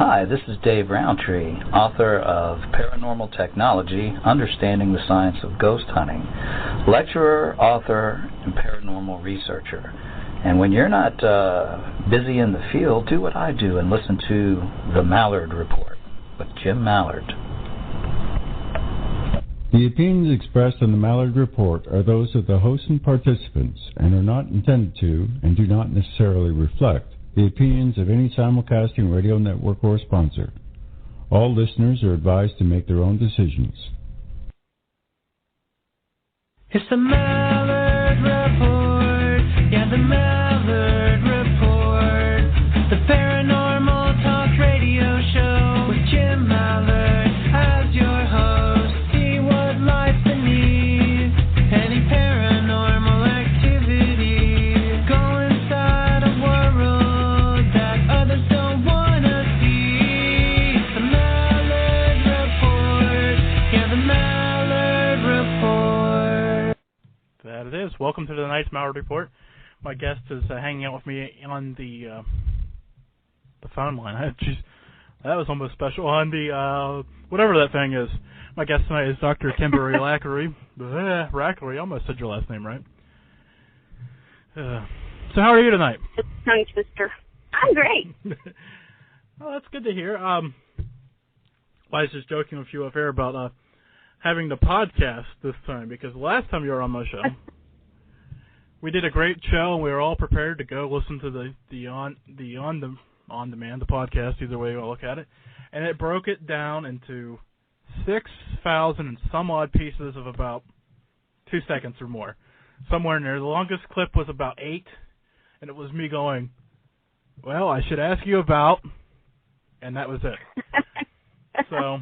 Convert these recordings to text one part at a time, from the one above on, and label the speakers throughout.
Speaker 1: Hi, this is Dave Roundtree, author of Paranormal Technology, Understanding the Science of Ghost Hunting, lecturer, author, and paranormal researcher. And when you're not busy in the field, do what I do and listen to the Mallard Report with Jim Mallard.
Speaker 2: The opinions expressed on the Mallard Report are those of the host and participants and are not intended to and do not necessarily reflect the opinions of any simulcasting radio network or sponsor. All listeners are advised to make their own decisions.
Speaker 3: It's the Mallard Report, yeah, the Mallard Report, the paranormal talk radio show with Jim Mallard as your host. See what lies beneath any paranormal activity. Go inside a world that others don't want to see. The Mallard Report, yeah, the Mallard Report. That it is. Welcome to the Nice Mallard Report. My guest is hanging out with me on the phone line. Jeez, that was almost special. On the, whatever that thing is. My guest tonight is Dr. Kimberly Rackley. Rackley, I almost said your last name right. So how are you tonight?
Speaker 4: Tongue twister. I'm great.
Speaker 3: Well, that's good to hear. I was just joking with you up here about having the podcast this time, because the last time you were on my show, we did a great show, and we were all prepared to go listen to the on-demand, the podcast, either way you want to look at it, and it broke it down into 6,000 and some odd pieces of about 2 seconds or more, somewhere in there. The longest clip was about 8, and it was me going, well, I should ask you about, and that was it. So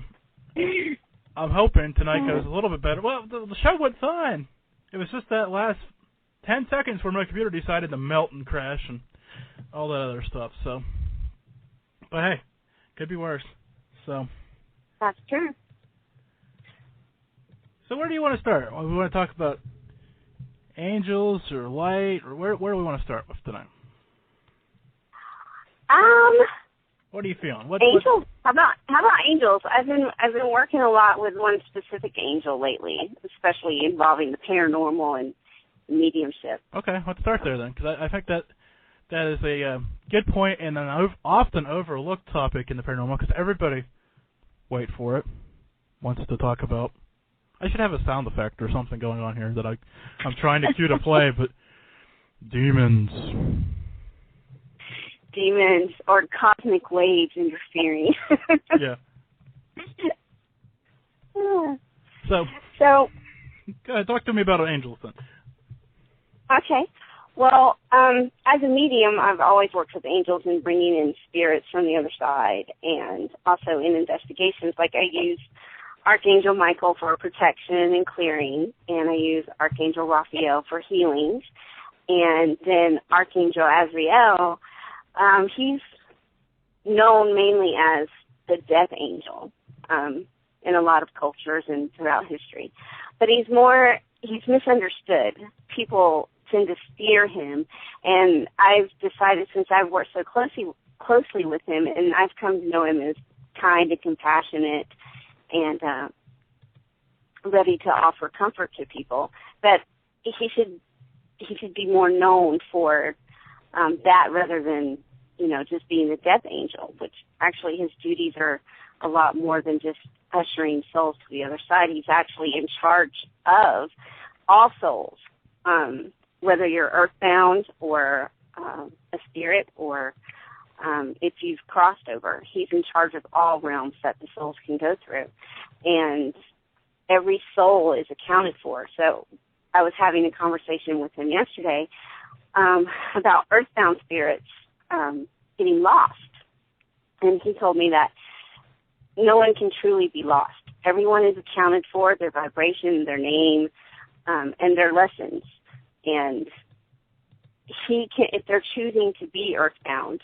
Speaker 3: I'm hoping tonight goes a little bit better. Well, the show went fine. It was just that last 10 seconds where my computer decided to melt and crash and all that other stuff. So, but hey, could be worse. So
Speaker 4: That's true.
Speaker 3: So where do you want to start? We want to talk about angels or light, or where do we want to start with tonight? What are you feeling?
Speaker 4: Angels. How about angels? I've been working a lot with one specific angel lately, especially involving the paranormal and mediumship.
Speaker 3: Okay, let's start there then, because I think that is a good point and an often overlooked topic in the paranormal, because everybody, wait for it, wants to talk about. I should have a sound effect or something going on here that I'm trying to cue to play, but demons.
Speaker 4: Demons or cosmic waves interfering.
Speaker 3: Yeah. So go ahead, talk to me about angels then.
Speaker 4: Okay. Well, as a medium, I've always worked with angels and bringing in spirits from the other side, and also in investigations. Like I use Archangel Michael for protection and clearing, and I use Archangel Raphael for healings, and then Archangel Azrael. He's known mainly as the death angel in a lot of cultures and throughout history. But he's misunderstood. People tend to fear him, and I've decided, since I've worked so closely with him, and I've come to know him as kind and compassionate and ready to offer comfort to people, that he should be more known for that rather than, just being the death angel, which actually his duties are a lot more than just ushering souls to the other side. He's actually in charge of all souls, whether you're earthbound or a spirit, or if you've crossed over. He's in charge of all realms that the souls can go through, and every soul is accounted for. So I was having a conversation with him yesterday about earthbound spirits getting lost, and he told me that no one can truly be lost. Everyone is accounted for, their vibration, their name, and their lessons. And he can, if they're choosing to be earthbound,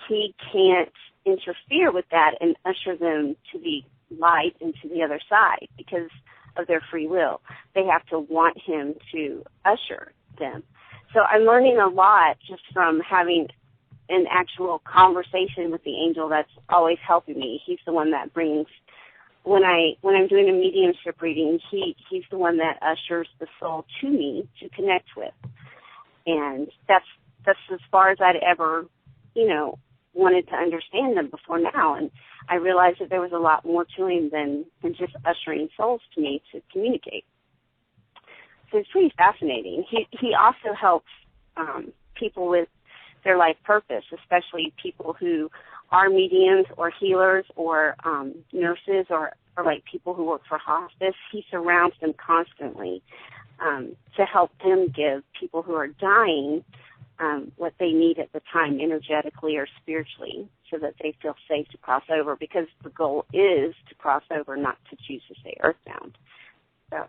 Speaker 4: he can't interfere with that and usher them to the light and to the other side because of their free will. They have to want him to usher them. So I'm learning a lot just from having an actual conversation with the angel that's always helping me. He's the one that brings, when I'm doing a mediumship reading, he's the one that ushers the soul to me to connect with. And that's as far as I'd ever, wanted to understand them before now. And I realized that there was a lot more to him than just ushering souls to me to communicate. So it's pretty fascinating. He also helps people with their life purpose, especially people who are mediums or healers or nurses or like people who work for hospice. He surrounds them constantly to help them give people who are dying what they need at the time, energetically or spiritually, so that they feel safe to cross over, because the goal is to cross over, not to choose to stay earthbound. So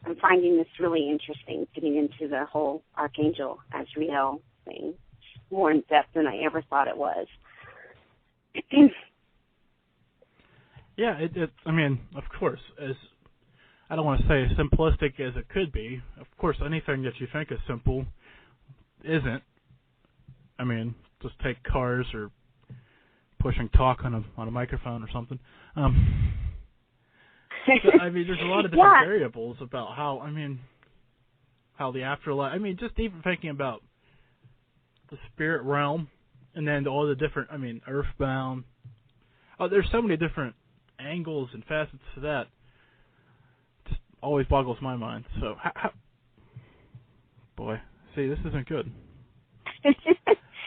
Speaker 4: I'm finding this really interesting, getting into the whole Archangel Azrael thing. It's more in depth than I ever thought it was.
Speaker 3: Yeah, I mean, of course, as I don't want to say as simplistic as it could be. Of course, anything that you think is simple isn't. I mean, just take cars or pushing talk on a microphone or something. So, I mean, there's a lot of different variables about how the afterlife. I mean, just even thinking about the spirit realm, and then all the different. I mean, earthbound. Oh, there's so many different angles and facets to that. Just always boggles my mind. So, boy, see, this isn't good.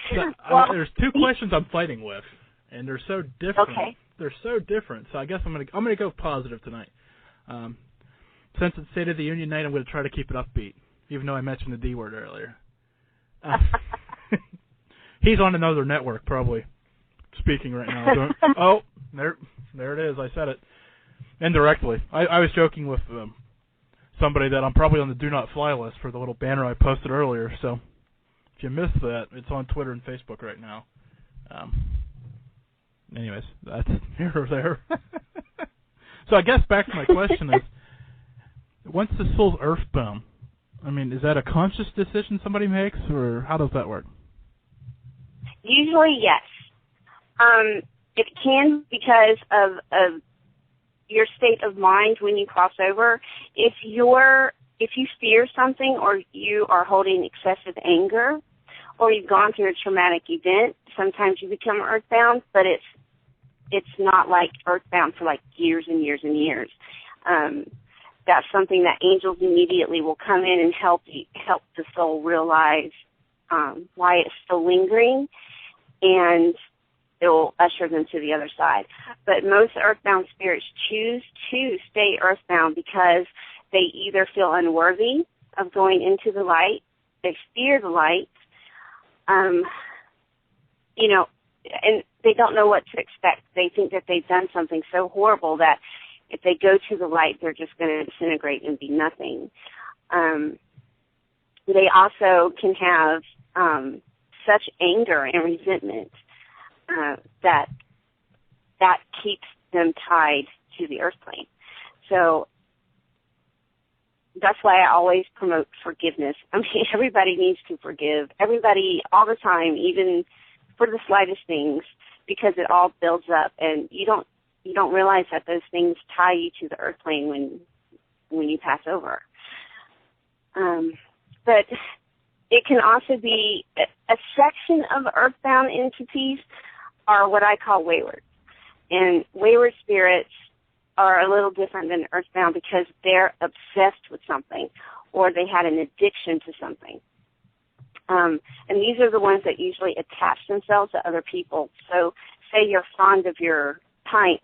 Speaker 3: So, there's two questions I'm fighting with, and they're so different.
Speaker 4: Okay.
Speaker 3: They're so different. So I guess I'm gonna go positive tonight. Since it's State of the Union night, I'm going to try to keep it upbeat, even though I mentioned the D word earlier. He's on another network, probably speaking right now. Oh, there it is. I said it indirectly. I was joking with somebody that I'm probably on the do not fly list for the little banner I posted earlier. So if you missed that, it's on Twitter and Facebook right now. Anyways, that's here or there. So I guess back to my question is, once the soul's earthbound, I mean, is that a conscious decision somebody makes, or how does that work?
Speaker 4: Usually, yes. It can, because of your state of mind when you cross over. If you fear something, or you are holding excessive anger, or you've gone through a traumatic event, sometimes you become earthbound, but it's not like earthbound for like years and years and years. That's something that angels immediately will come in and help the soul realize why it's still lingering, and it will usher them to the other side. But most earthbound spirits choose to stay earthbound because they either feel unworthy of going into the light, they fear the light, and they don't know what to expect. They think that they've done something so horrible that if they go to the light, they're just going to disintegrate and be nothing. They also can have such anger and resentment that keeps them tied to the earth plane. So that's why I always promote forgiveness. I mean, everybody needs to forgive. Everybody, all the time, even for the slightest things, because it all builds up, and you don't realize that those things tie you to the earth plane when you pass over. But it can also be a section of earthbound entities are what I call wayward. And wayward spirits are a little different than earthbound because they're obsessed with something, or they had an addiction to something. And these are the ones that usually attach themselves to other people. So say you're fond of your pint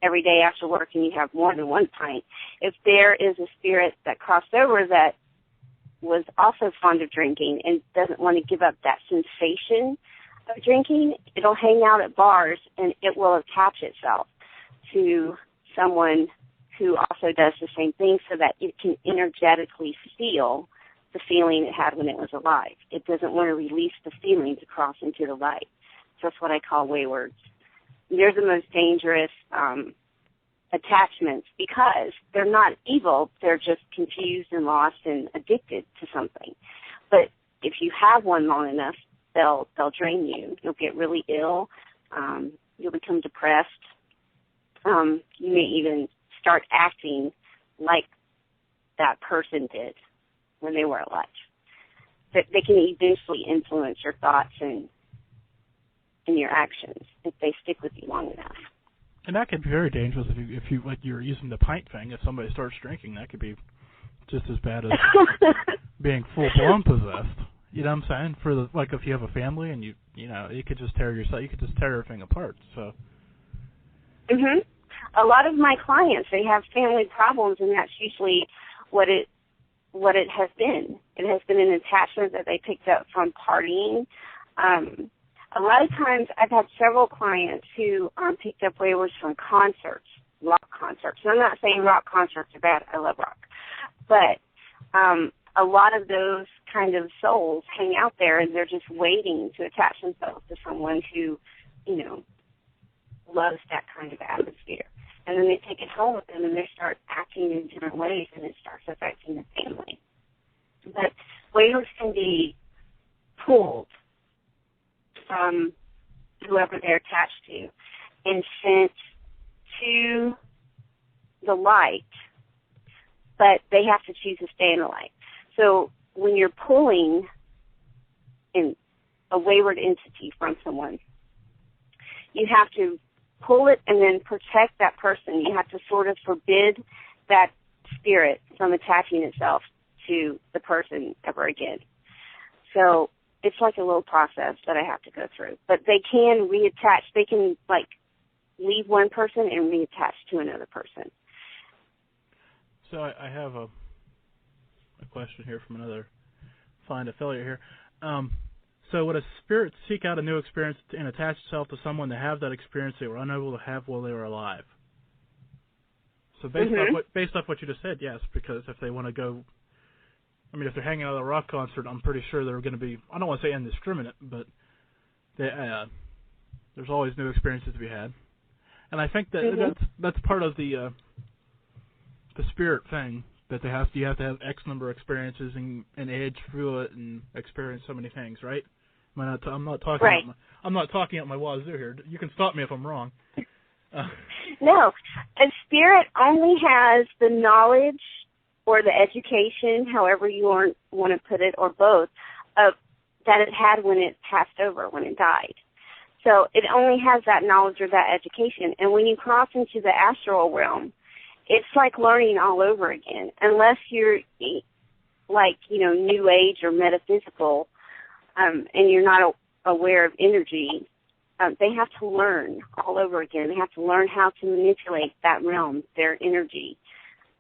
Speaker 4: every day after work and you have more than one pint. If there is a spirit that crossed over that was also fond of drinking and doesn't want to give up that sensation of drinking, it'll hang out at bars and it will attach itself to someone who also does the same thing so that it can energetically feel the feeling it had when it was alive. It doesn't want to release the feeling to cross into the light. So that's what I call waywards. They're the most dangerous attachments because they're not evil. They're just confused and lost and addicted to something. But if you have one long enough, they'll drain you. You'll get really ill. You'll become depressed. You may even start acting like that person did when they were alive. That they can eventually influence your thoughts and your actions if they stick with you long enough.
Speaker 3: And that could be very dangerous if you like you're using the pint thing. If somebody starts drinking, that could be just as bad as being full blown possessed. You know what I'm saying? For the like if you have a family and you know you could just tear everything apart. So.
Speaker 4: Mhm. A lot of my clients, they have family problems, and that's usually what it has been. It has been an attachment that they picked up from partying. A lot of times I've had several clients who picked up waywards from concerts, rock concerts. And I'm not saying rock concerts are bad. I love rock. But a lot of those kind of souls hang out there, and they're just waiting to attach themselves to someone who, you know, loves that kind of atmosphere. And then they take it home with them, and they start acting in different ways, and it starts affecting the family. But waywards can be pulled from whoever they're attached to and sent to the light, but they have to choose to stay in the light. So when you're pulling in a wayward entity from someone, you have to pull it and then protect that person. You have to sort of forbid that spirit from attaching itself to the person ever again. So it's like a little process that I have to go through. But they can reattach. They can, like, leave one person and reattach to another person.
Speaker 3: So I have a question here from another fine affiliate here. So would a spirit seek out a new experience and attach itself to someone to have that experience they were unable to have while they were alive? So based off what you just said, yes, because if they want to go, I mean, if they're hanging out at a rock concert, I'm pretty sure they're going to be, I don't want to say indiscriminate, but there's always new experiences to be had. And I think that that's part of the spirit thing, that you have to have X number of experiences and age through it and experience so many things, right? I'm not talking
Speaker 4: right.
Speaker 3: I'm not talking out my wazoo here. You can stop me if I'm wrong.
Speaker 4: No, a spirit only has the knowledge or the education, however you want to put it, or both, that it had when it passed over, when it died. So it only has that knowledge or that education. And when you cross into the astral realm, it's like learning all over again. Unless you're like, New Age or metaphysical, and you're not aware of energy, they have to learn all over again. They have to learn how to manipulate that realm, their energy.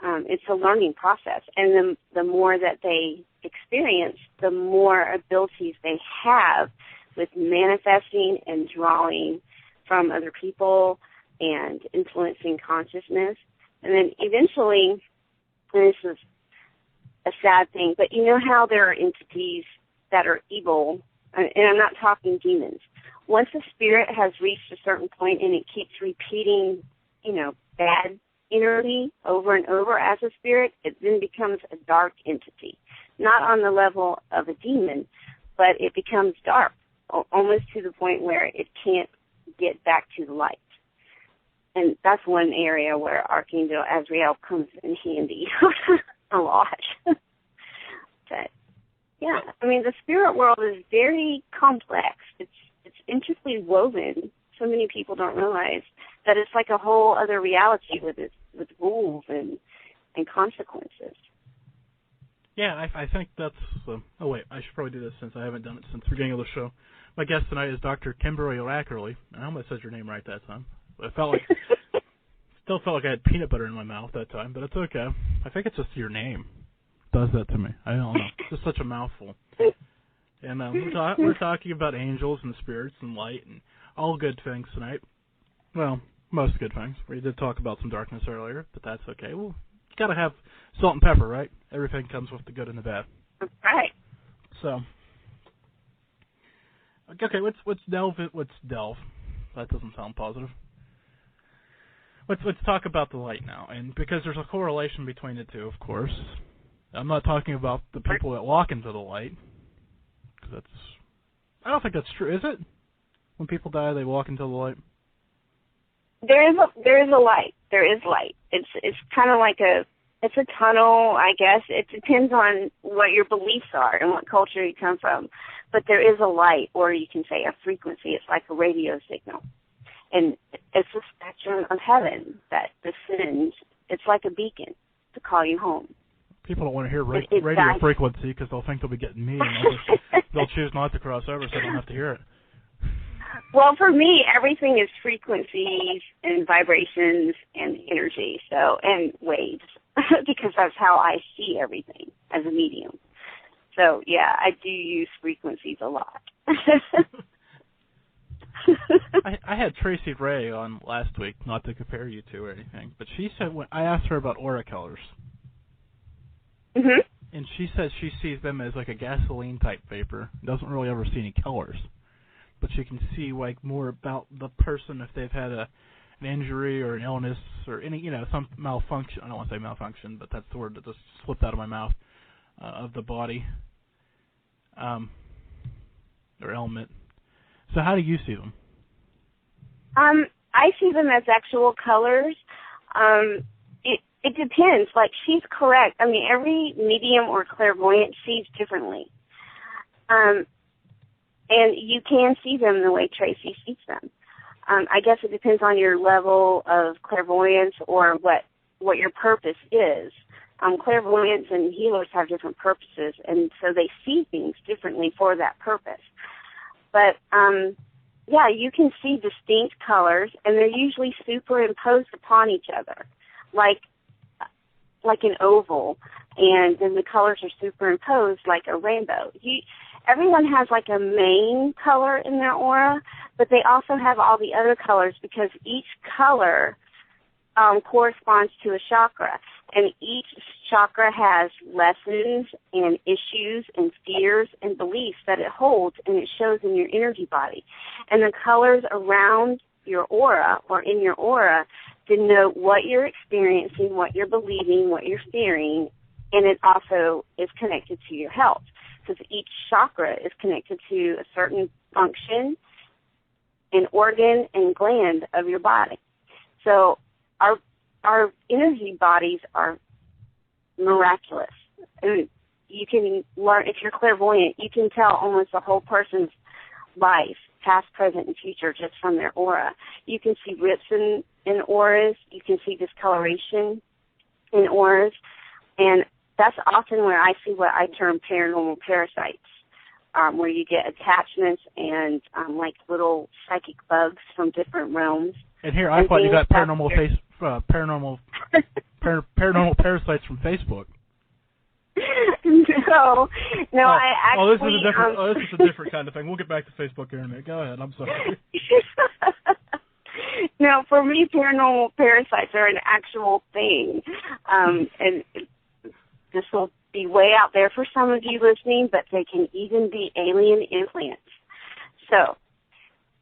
Speaker 4: It's a learning process. And the more that they experience, the more abilities they have with manifesting and drawing from other people and influencing consciousness. And then eventually, and this is a sad thing, but you know how there are entities that are evil, and I'm not talking demons. Once a spirit has reached a certain point and it keeps repeating, bad energy over and over as a spirit, it then becomes a dark entity. Not on the level of a demon, but it becomes dark, almost to the point where it can't get back to the light. And that's one area where Archangel Azrael comes in handy a lot. But, yeah, the spirit world is very complex. It's intricately woven. So many people don't realize that it's like a whole other reality with rules and consequences.
Speaker 3: Yeah, I think that's... oh, wait, I should probably do this since I haven't done it since the beginning of the show. My guest tonight is Dr. Kimberly Rackley. I almost said your name right that time. I still felt like I had peanut butter in my mouth that time, but it's okay. I think it's just your name does that to me. I don't know. It's just such a mouthful. And we're talking about angels and spirits and light and all good things tonight. Well, most good things. We did talk about some darkness earlier, but that's okay. Well, you got to have salt and pepper, right? Everything comes with the good and the bad.
Speaker 4: Right.
Speaker 3: So, okay, let's delve. That doesn't sound positive. Let's talk about the light now, and because there's a correlation between the two, of course. I'm not talking about the people that walk into the light, because I don't think that's true, is it? When people die, they walk into the light?
Speaker 4: There is a light. There is light. It's kind of like it's a tunnel, I guess. It depends on what your beliefs are and what culture you come from. But there is a light, or you can say a frequency. It's like a radio signal. And it's a spectrum of heaven that descends. It's like a beacon to call you home.
Speaker 3: People don't want to hear radio frequency because they'll think they'll be getting me, and they'll choose not to cross over so they don't have to hear it.
Speaker 4: Well, for me, everything is frequencies and vibrations and energy, and waves, because that's how I see everything as a medium. So, yeah, I do use frequencies a lot.
Speaker 3: I had Tracy Ray on last week, not to compare you two or anything, but she said I asked her about aura colors.
Speaker 4: Mm-hmm.
Speaker 3: And she says she sees them as like a gasoline-type vapor. Doesn't really ever see any colors. But she can see like more about the person if they've had an injury or an illness or any, some malfunction. I don't want to say malfunction, but that's the word that just slipped out of my mouth, of the body, or ailment. So how do you see them?
Speaker 4: I see them as actual colors. It depends. Like, she's correct. I mean, every medium or clairvoyant sees differently. And you can see them the way Tracy sees them. I guess it depends on your level of clairvoyance or what your purpose is. Clairvoyants and healers have different purposes, and so they see things differently for that purpose. But, yeah, you can see distinct colors, and they're usually superimposed upon each other, like an oval, and then the colors are superimposed like a rainbow. Everyone has like a main color in their aura, but they also have all the other colors because each color corresponds to a chakra, and each chakra has lessons and issues and fears and beliefs that it holds, and it shows in your energy body. And the colors around your aura or in your aura denote what you're experiencing, what you're believing, what you're fearing, and it also is connected to your health, because each chakra is connected to a certain function, an organ, and gland of your body. So our energy bodies are miraculous. And you can learn, if you're clairvoyant, you can tell almost the whole person's life, past, present, and future, just from their aura. You can see rips in auras. You can see discoloration in auras. And that's often where I see what I term paranormal parasites, where you get attachments and like little psychic bugs from different realms.
Speaker 3: And here, I thought you got paranormal parasites from Facebook.
Speaker 4: No, I actually.
Speaker 3: This is a different kind of thing. We'll get back to Facebook here in a minute. Go ahead. I'm sorry.
Speaker 4: No, for me, paranormal parasites are an actual thing, and this will be way out there for some of you listening, but they can even be alien implants. So,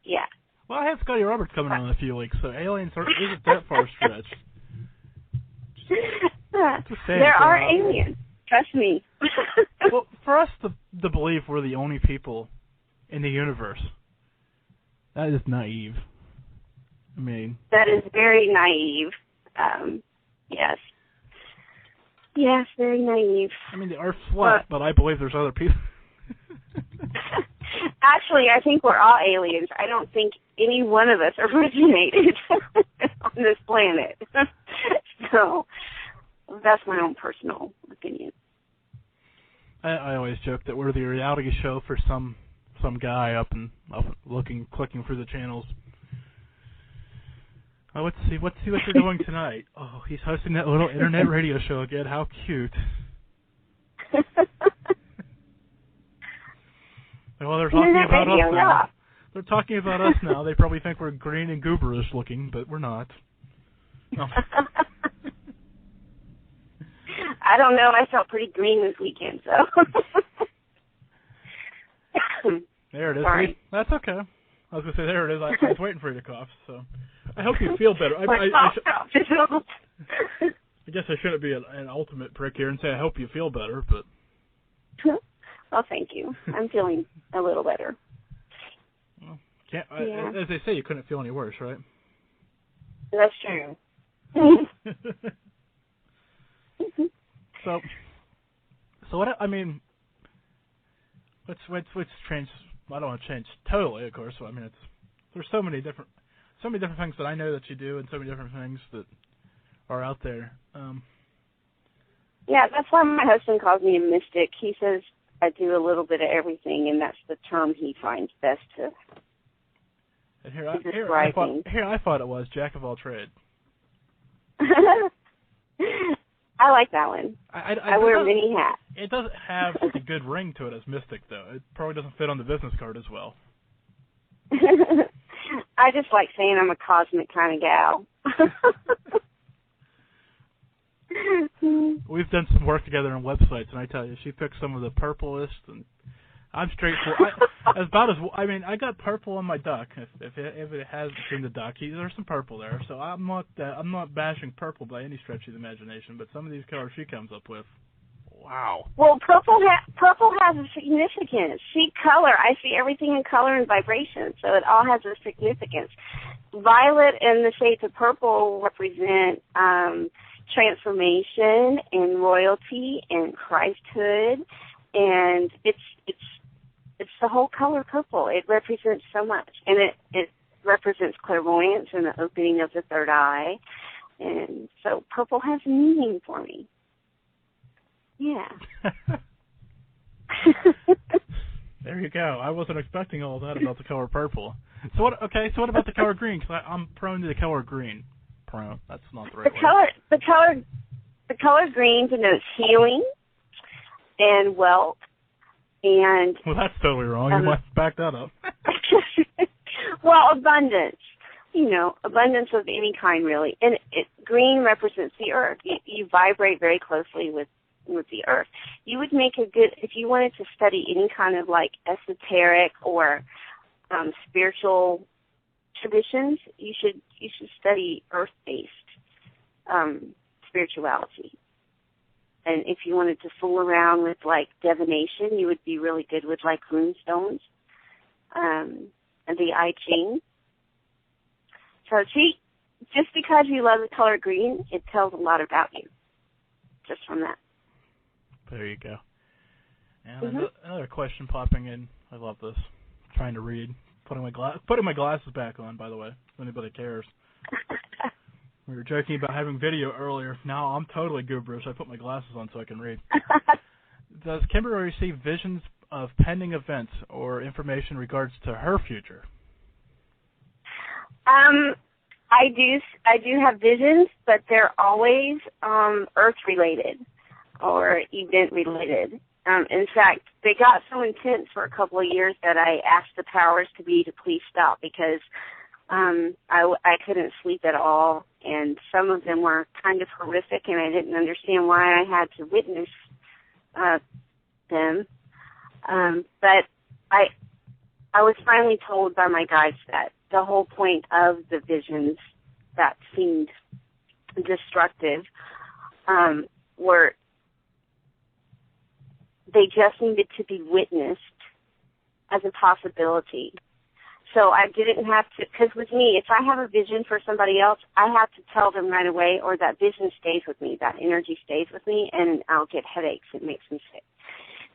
Speaker 4: yeah.
Speaker 3: Well, I have Scotty Roberts coming on in a few weeks, so aliens isn't that far stretched.
Speaker 4: There are aliens. Trust me.
Speaker 3: Well, for us to believe we're the only people in the universe, that is naive. I mean,
Speaker 4: that is very naive. Yes. Yes, very naive.
Speaker 3: I mean, the Earth's flat, but I believe there's other people.
Speaker 4: Actually, I think we're all aliens. I don't think any one of us originated on this planet. So, that's my own personal opinion.
Speaker 3: I always joke that we're the reality show for some guy up clicking through the channels. Oh, let's see what you're doing tonight. Oh, he's hosting that little internet radio show again. How cute. Well, they're talking about us now. Yeah. They're talking about us now. They probably think we're green and gooberish looking, but we're not. No.
Speaker 4: I don't know. I felt pretty green this weekend, so.
Speaker 3: There it is.
Speaker 4: Sorry.
Speaker 3: That's okay. I was going to say, there it is. I was waiting for you to cough, so. I hope you feel better. I guess I shouldn't be an ultimate prick here and say I hope you feel better, but.
Speaker 4: Well, thank you. I'm feeling a little better.
Speaker 3: can't. As they say, you couldn't feel any worse, right?
Speaker 4: That's true.
Speaker 3: So what? I mean, let's change. I don't want to change totally, of course. So, I mean, there's so many different things that I know that you do, and so many different things that are out there.
Speaker 4: Yeah, that's why my husband calls me a mystic. He says I do a little bit of everything, and that's the term he finds best to.
Speaker 3: And here I thought it was jack of all trades.
Speaker 4: I like that one. I wear many hats.
Speaker 3: It doesn't have a good ring to it as mystic, though. It probably doesn't fit on the business card as well.
Speaker 4: I just like saying I'm a cosmic kind of gal.
Speaker 3: We've done some work together on websites, and I tell you, she picked some of the purplest, and I'm straightforward. I got purple on my duck. If it has seen the duck, there's some purple there. So I'm not bashing purple by any stretch of the imagination, but some of these colors she comes up with, wow.
Speaker 4: Well, purple has a significance. See color. I see everything in color and vibration, so it all has a significance. Violet and the shades of purple represent transformation and royalty and Christhood, and it's the whole color purple. It represents so much, and it represents clairvoyance and the opening of the third eye, and so purple has meaning for me. Yeah.
Speaker 3: There you go. I wasn't expecting all that about the color purple. So what about the color green? Because I'm prone to the color green. Prone. That's not the right word.
Speaker 4: The color green denotes healing and wealth. And
Speaker 3: well, that's totally wrong. You must back that up.
Speaker 4: Well, abundance. Abundance of any kind, really. And green represents the earth. You vibrate very closely with the earth. You would make a good, if you wanted to study any kind of like esoteric or spiritual traditions, you should study earth-based spirituality. And if you wanted to fool around with like divination, you would be really good with like rune stones and the I Ching. So see, just because you love the color green, it tells a lot about you. Just from that.
Speaker 3: There you go. And another question popping in. I love this. I'm trying to read. Putting my glasses back on, by the way, if anybody cares. We were joking about having video earlier. Now I'm totally gooberish. I put my glasses on so I can read. Does Kimberly receive visions of pending events or information in regards to her future?
Speaker 4: I do have visions, but they're always Earth-related or event-related. In fact, they got so intense for a couple of years that I asked the powers to be to please stop because I couldn't sleep at all, and some of them were kind of horrific, and I didn't understand why I had to witness them. But I was finally told by my guides that the whole point of the visions that seemed destructive were they just needed to be witnessed as a possibility. So I didn't have to, because with me, if I have a vision for somebody else, I have to tell them right away, or that vision stays with me, that energy stays with me, and I'll get headaches. It makes me sick.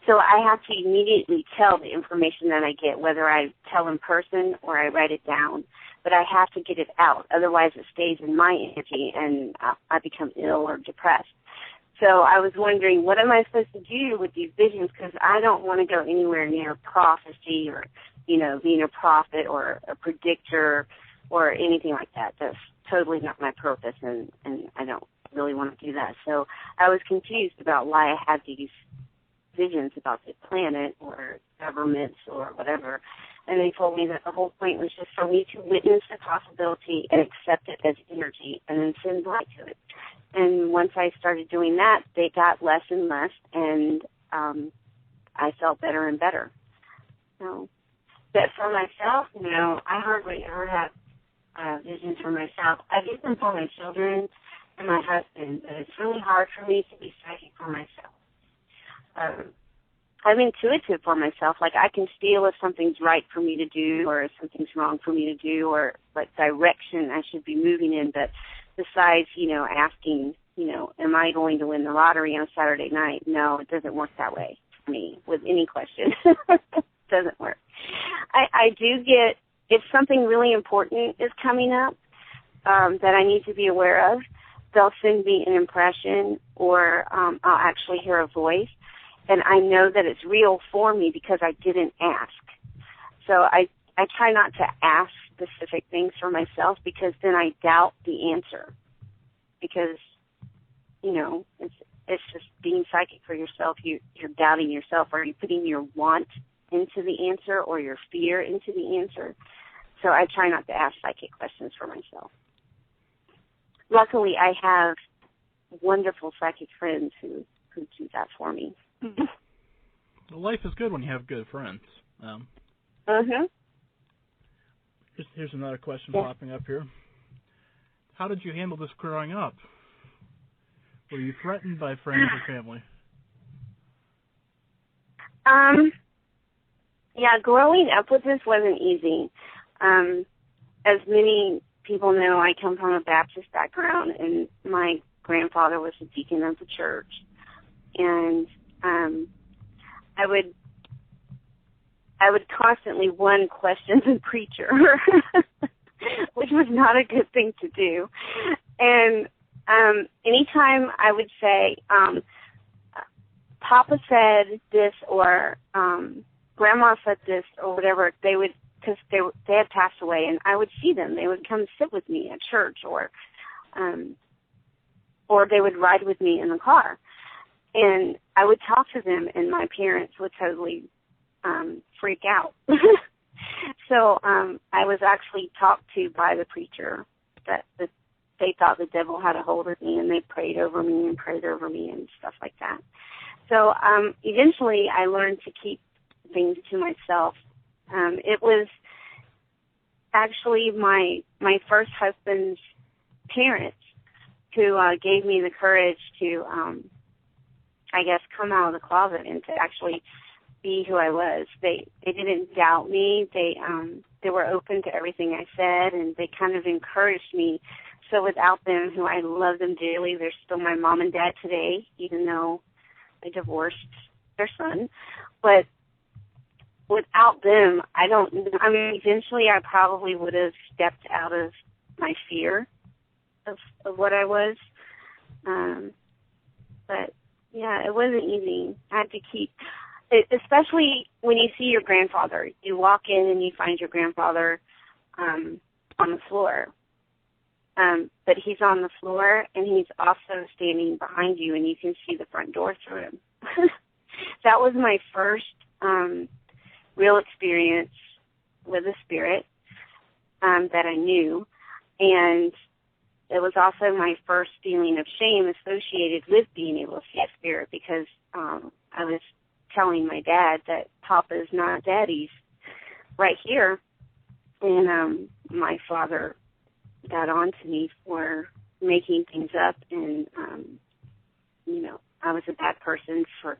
Speaker 4: So I have to immediately tell the information that I get, whether I tell in person or I write it down. But I have to get it out. Otherwise, it stays in my energy, and I become ill or depressed. So I was wondering, what am I supposed to do with these visions? Because I don't want to go anywhere near prophecy or, being a prophet or a predictor or anything like that. That's totally not my purpose, and I don't really want to do that. So I was confused about why I had these visions about the planet or governments or whatever. And they told me that the whole point was just for me to witness the possibility and accept it as energy and then send light to it. And once I started doing that, they got less and less, and I felt better and better. So, but for myself, I hardly ever have visions for myself. I get them for my children and my husband, but it's really hard for me to be psychic for myself. I'm intuitive for myself. Like, I can feel if something's right for me to do or if something's wrong for me to do or what direction I should be moving in. But besides, asking, am I going to win the lottery on Saturday night? No, it doesn't work that way for me with any question. It doesn't work. I do get, if something really important is coming up that I need to be aware of, they'll send me an impression or I'll actually hear a voice. And I know that it's real for me because I didn't ask. So I try not to ask specific things for myself because then I doubt the answer. Because, it's just being psychic for yourself. You're doubting yourself. Are you putting your want into the answer or your fear into the answer? So I try not to ask psychic questions for myself. Luckily, I have wonderful psychic friends who do that for me.
Speaker 3: Well, life is good when you have good friends. Here's another question popping up here. How did you handle this growing up? Were you threatened by friends or family?
Speaker 4: Yeah, growing up with this wasn't easy. As many people know, I come from a Baptist background, and my grandfather was a deacon of the church. And I would constantly, question the preacher, which was not a good thing to do. And anytime I would say, Papa said this or Grandma said this or whatever, they would, because they had passed away, and I would see them. They would come sit with me at church, or they would ride with me in the car. And I would talk to them, and my parents would totally freak out. So I was actually talked to by the preacher that they thought the devil had a hold of me, and they prayed over me and stuff like that. So eventually I learned to keep things to myself. It was actually my first husband's parents who gave me the courage to come out of the closet and to actually be who I was. They didn't doubt me. They were open to everything I said, and they kind of encouraged me. So without them, who I love them dearly, they're still my mom and dad today, even though I divorced their son. But without them, eventually I probably would have stepped out of my fear of what I was. But yeah, it wasn't easy. I had to keep, especially when you see your grandfather. You walk in and you find your grandfather on the floor. But he's on the floor, and he's also standing behind you, and you can see the front door through him. That was my first real experience with a spirit that I knew, and it was also my first feeling of shame associated with being able to see a spirit, because I was telling my dad that Papa's not Daddy's right here, and my father got on to me for making things up, and I was a bad person for,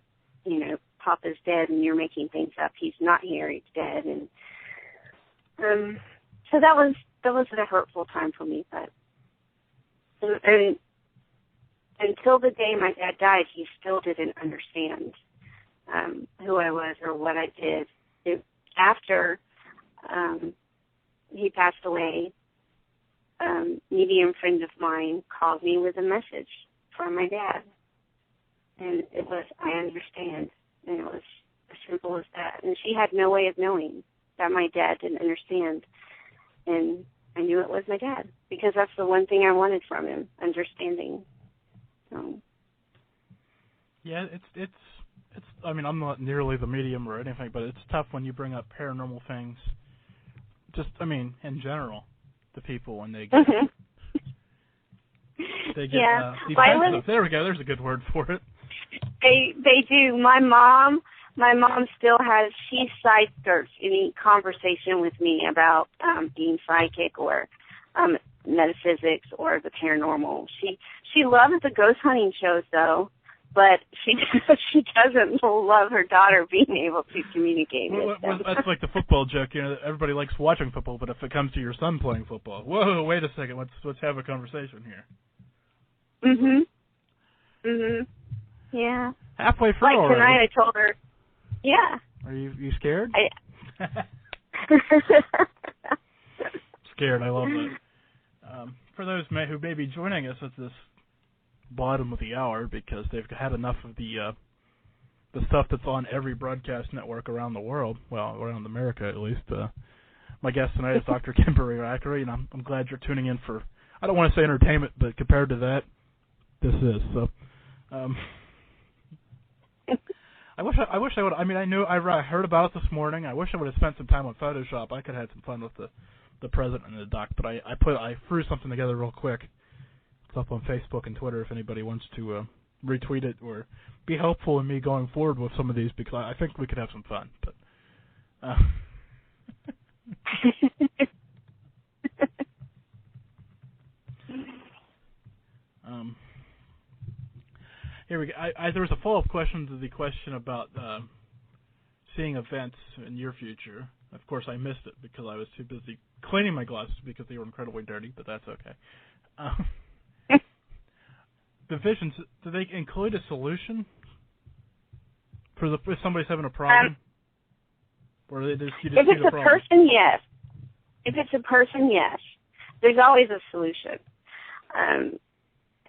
Speaker 4: Papa's dead and you're making things up. He's not here, he's dead. And so that was a hurtful time for me. But and until the day my dad died, he still didn't understand who I was or what I did. After he passed away, a medium friend of mine called me with a message from my dad. And it was, I understand. And it was as simple as that. And she had no way of knowing that my dad didn't understand. And I knew it was my dad, because that's the one thing I wanted from him, understanding. So.
Speaker 3: Yeah, it's. I'm not nearly the medium or anything, but it's tough when you bring up paranormal things. Just, in general, to people when they get defensive. There we go. There's a good word for it.
Speaker 4: They do. My mom still has, she side skirts any conversation with me about being psychic or metaphysics or the paranormal. She loves the ghost hunting shows, though. but she doesn't love her daughter being able to communicate with them.
Speaker 3: That's like the football joke, you know. Everybody likes watching football, but if it comes to your son playing football, whoa, wait a second, let's have a conversation here.
Speaker 4: Yeah.
Speaker 3: Halfway through already.
Speaker 4: Like tonight, I told her. Yeah.
Speaker 3: Are you scared? Scared. I love that. For those who may be joining us at this bottom of the hour because they've had enough of the stuff that's on every broadcast network around the world, well, around America at least. My guest tonight is Dr. Kimberly Rackley, and I'm glad you're tuning in for, I don't want to say entertainment, but compared to that, this is. So, I wish I would. I mean, I heard about it this morning. I wish I would have spent some time on Photoshop. I could have had some fun with the president and the doc, but I threw something together real quick. It's up on Facebook and Twitter if anybody wants to retweet it or be helpful in me going forward with some of these, because I think we could have some fun. But here we go. There was a follow-up question to the question about seeing events in your future. Of course, I missed it because I was too busy cleaning my glasses because they were incredibly dirty, but that's okay. The visions, do they include a solution for if somebody's having a problem? Or they just, you just
Speaker 4: if
Speaker 3: see
Speaker 4: it's
Speaker 3: the
Speaker 4: a
Speaker 3: problem?
Speaker 4: person, yes. If it's a person, yes. There's always a solution.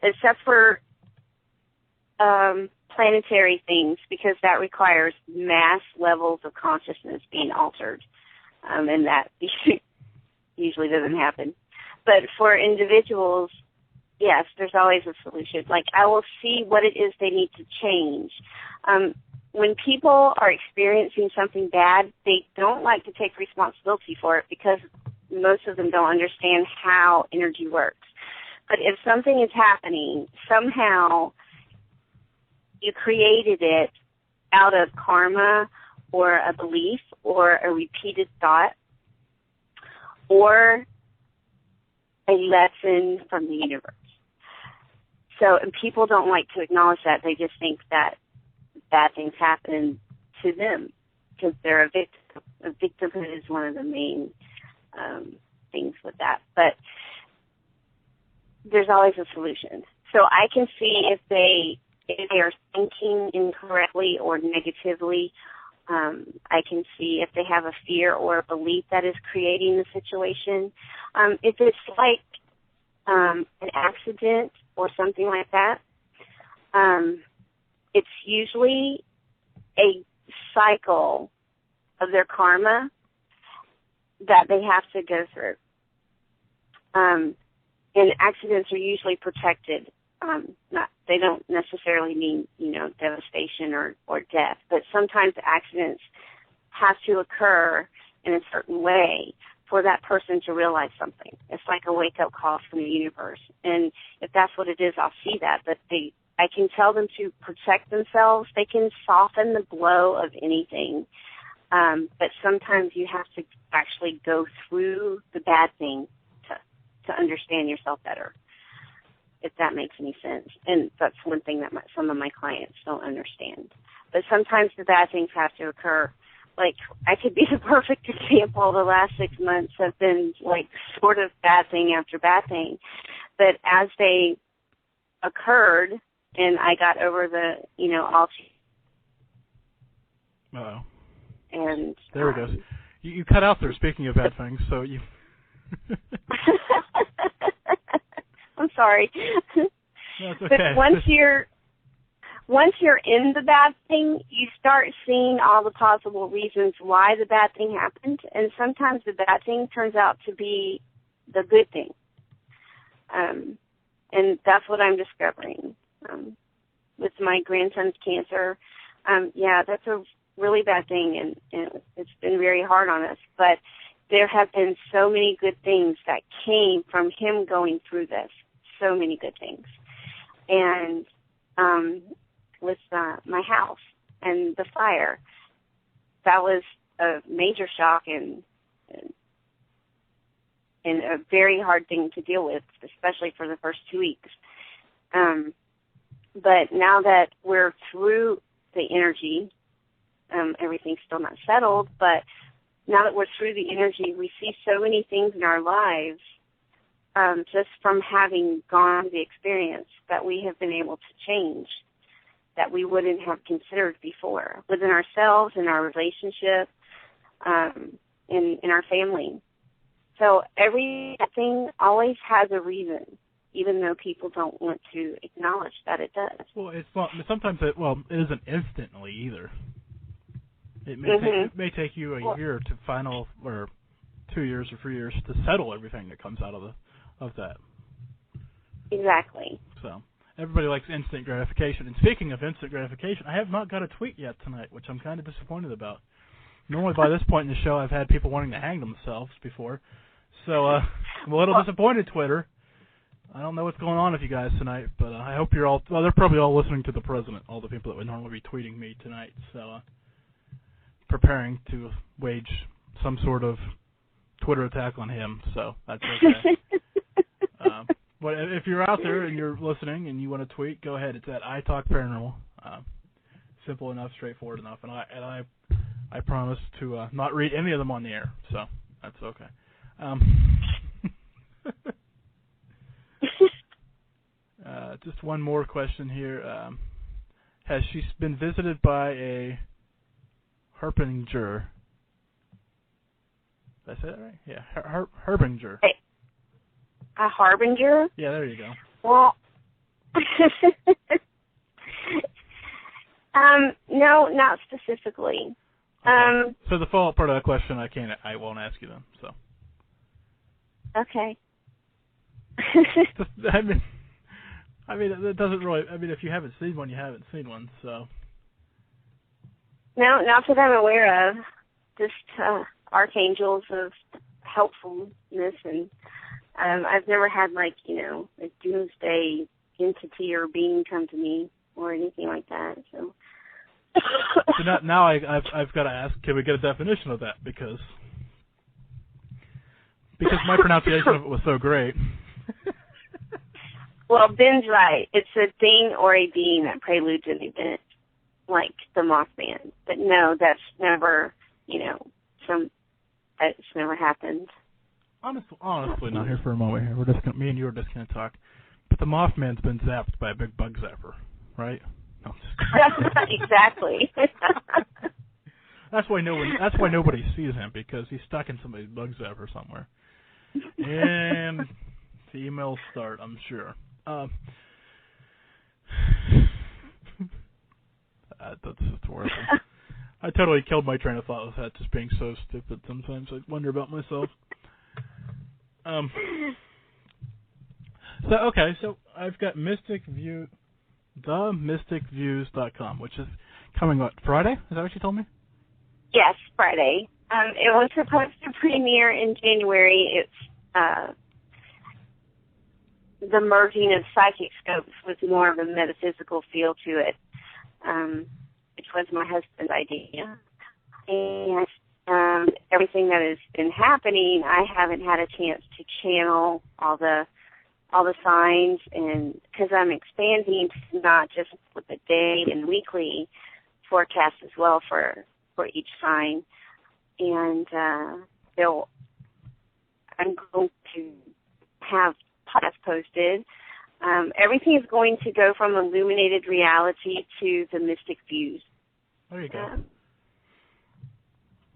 Speaker 4: Except for planetary things, because that requires mass levels of consciousness being altered. And that usually doesn't happen. But for individuals, yes, there's always a solution. Like, I will see what it is they need to change. When people are experiencing something bad, they don't like to take responsibility for it because most of them don't understand how energy works. But if something is happening, somehow you created it out of karma or a belief or a repeated thought or a lesson from the universe. So, and people don't like to acknowledge that. They just think that bad things happen to them because they're a victim. Victimhood is one of the main things with that. But there's always a solution. So I can see if they are thinking incorrectly or negatively. I can see if they have a fear or a belief that is creating the situation. If it's like an accident or something like that, it's usually a cycle of their karma that they have to go through. And accidents are usually protected. They don't necessarily mean, devastation or death, but sometimes accidents have to occur in a certain way for that person to realize something. It's like a wake-up call from the universe. And if that's what it is, I'll see that. But I can tell them to protect themselves. They can soften the blow of anything. But sometimes you have to actually go through the bad thing to understand yourself better, if that makes any sense. And that's one thing that some of my clients don't understand. But sometimes the bad things have to occur. Like, I could be the perfect example. The last 6 months have been, like, sort of bad thing after bad thing. But as they occurred and I got over the, all...
Speaker 3: Uh-oh.
Speaker 4: And...
Speaker 3: There it goes. You cut out there, speaking of bad things, so you...
Speaker 4: I'm sorry.
Speaker 3: No, it's okay.
Speaker 4: But once you're in the bad thing, you start seeing all the possible reasons why the bad thing happened, and sometimes the bad thing turns out to be the good thing. And that's what I'm discovering. With my grandson's cancer, that's a really bad thing, and it's been very hard on us. But there have been so many good things that came from him going through this, so many good things. And with my house and the fire, that was a major shock and a very hard thing to deal with, especially for the first 2 weeks. But now that we're through the energy, everything's still not settled, but now that we're through the energy, we see so many things in our lives just from having gone through the experience that we have been able to change that we wouldn't have considered before within ourselves, in our relationship, in our family. So everything always has a reason, even though people don't want to acknowledge that it does.
Speaker 3: Well, sometimes it isn't instantly either. It may take you a year to final, or 2 years or 3 years to settle everything that comes out of that.
Speaker 4: Exactly.
Speaker 3: So everybody likes instant gratification. And speaking of instant gratification, I have not got a tweet yet tonight, which I'm kind of disappointed about. Normally by this point in the show, I've had people wanting to hang themselves before. So I'm a little disappointed, Twitter. I don't know what's going on with you guys tonight, but I hope you're all, well, they're probably all listening to the president, all the people that would normally be tweeting me tonight. So preparing to wage some sort of Twitter attack on him, so that's okay. But if you're out there and you're listening and you want to tweet, go ahead. It's at iTalkParanormal. Simple enough, straightforward enough, and I promise to not read any of them on the air, so that's okay. Just one more question here. Has she been visited by a harbinger? Did I say that right? Yeah, harbinger.
Speaker 4: A harbinger?
Speaker 3: Yeah, there you go.
Speaker 4: Well, no, not specifically.
Speaker 3: Okay. So the follow-up part of that question, I won't ask you then. So.
Speaker 4: Okay.
Speaker 3: I mean, it doesn't really. I mean, if you haven't seen one, you haven't seen one. So.
Speaker 4: No, not that I'm aware of. Just archangels of helpfulness, and I've never had a doomsday entity or being come to me or anything like that. So.
Speaker 3: So now I've got to ask, can we get a definition of that? Because my pronunciation of it was so great.
Speaker 4: Well, Ben's right. It's a thing or a being that preludes an event, like the Mothman. But no, that's never, that's never happened.
Speaker 3: Honestly, not here for a moment. Here, me and you are just going to talk. But the Mothman's been zapped by a big bug zapper, right? No,
Speaker 4: exactly.
Speaker 3: That's why nobody sees him, because he's stuck in somebody's bug zapper somewhere. And the emails start, I'm sure. That's just horrible. I totally killed my train of thought with that, just being so stupid. Sometimes I wonder about myself. So I've got themysticviews.com, which is coming out Friday. Is that what you told me?
Speaker 4: Yes, Friday. It was supposed to premiere in January. It's the merging of psychic scopes with more of a metaphysical feel to it, which was my husband's idea. And everything that has been happening, I haven't had a chance to channel all the signs, and because I'm expanding to not just with the day and weekly forecast as well for each sign, and I'm going to have podcasts posted. Everything is going to go from illuminated reality to the mystic views.
Speaker 3: There you go.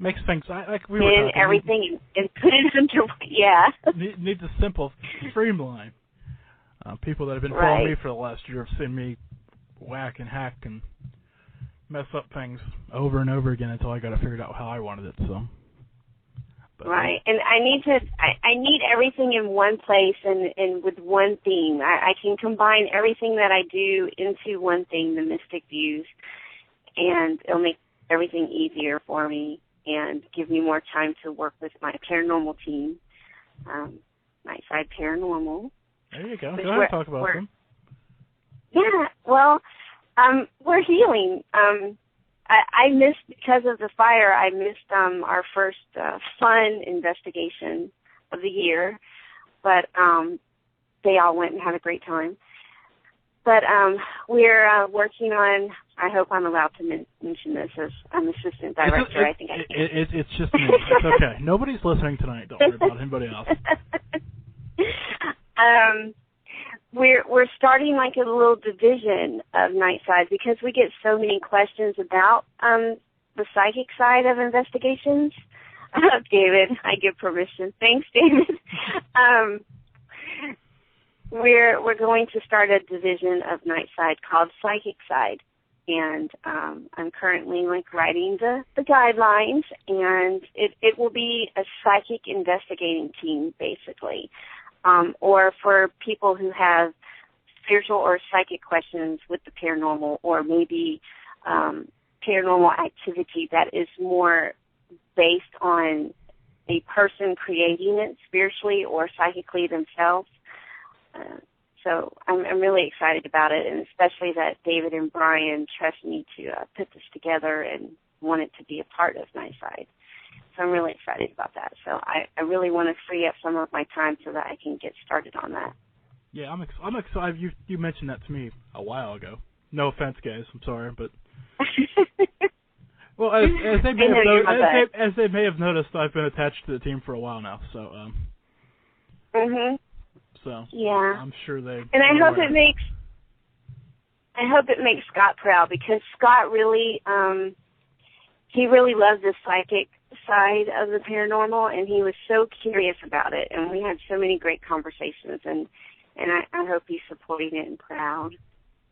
Speaker 3: Makes things like we
Speaker 4: were talking. Everything and put it into
Speaker 3: Needs a simple streamline. People that have been following me for the last year have seen me whack and hack and mess up things over and over again until I got to figure out how I wanted it. So.
Speaker 4: Right, and I need everything in one place and with one theme. I can combine everything that I do into one thing, the mystic views, and it'll make everything easier for me and give me more time to work with my paranormal team, Nightside Paranormal.
Speaker 3: There you go. Go ahead and talk about them.
Speaker 4: Yeah, well, we're healing. I missed, because of the fire, I missed our first fun investigation of the year, but they all went and had a great time. But we're working on, I hope I'm allowed to mention this as I'm assistant director. I think I can.
Speaker 3: It's just me. It's okay. Nobody's listening tonight. Don't worry about anybody else.
Speaker 4: We're starting like a little division of Nightside because we get so many questions about the psychic side of investigations. David, I give permission. Thanks, David. We're going to start a division of Nightside called Psychic Side, and I'm currently like writing the guidelines, and it will be a psychic investigating team basically, or for people who have spiritual or psychic questions with the paranormal, or maybe paranormal activity that is more based on a person creating it spiritually or psychically themselves. So I'm really excited about it, and especially that David and Brian trust me to put this together and want it to be a part of Nightside. So I'm really excited about that. So I really want to free up some of my time so that I can get started on that.
Speaker 3: Yeah, I'm excited. You mentioned that to me a while ago. No offense, guys. I'm sorry, but well, as they may have noticed, I've been attached to the team for a while now. So So
Speaker 4: yeah,
Speaker 3: I'm sure they.
Speaker 4: And I hope it makes Scott proud, because Scott really he really loves the psychic side of the paranormal, and he was so curious about it, and we had so many great conversations, and I hope he's supporting it and proud.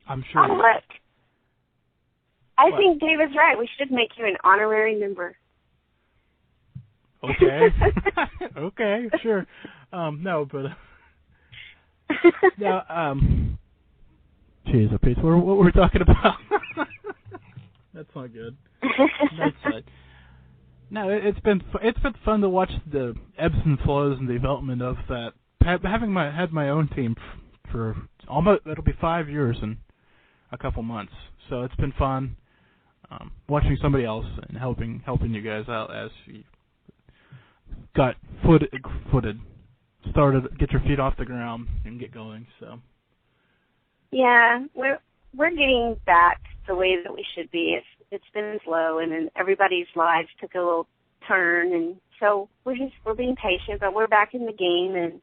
Speaker 3: I'm sure.
Speaker 4: Oh, look. I think David's right. We should make you an honorary member.
Speaker 3: Okay. Okay, sure. No, but now, geez, Pete, what were we talking about? That's not good. That's no, it's been fun to watch the ebbs and flows and development of that. Having had my own team for almost, it'll be 5 years in a couple months, so it's been fun watching somebody else and helping you guys out as you got started, get your feet off the ground and get going. So
Speaker 4: yeah, we're getting back the way that we should be. It's been slow, and then everybody's lives took a little turn, and so we're being patient, but we're back in the game, and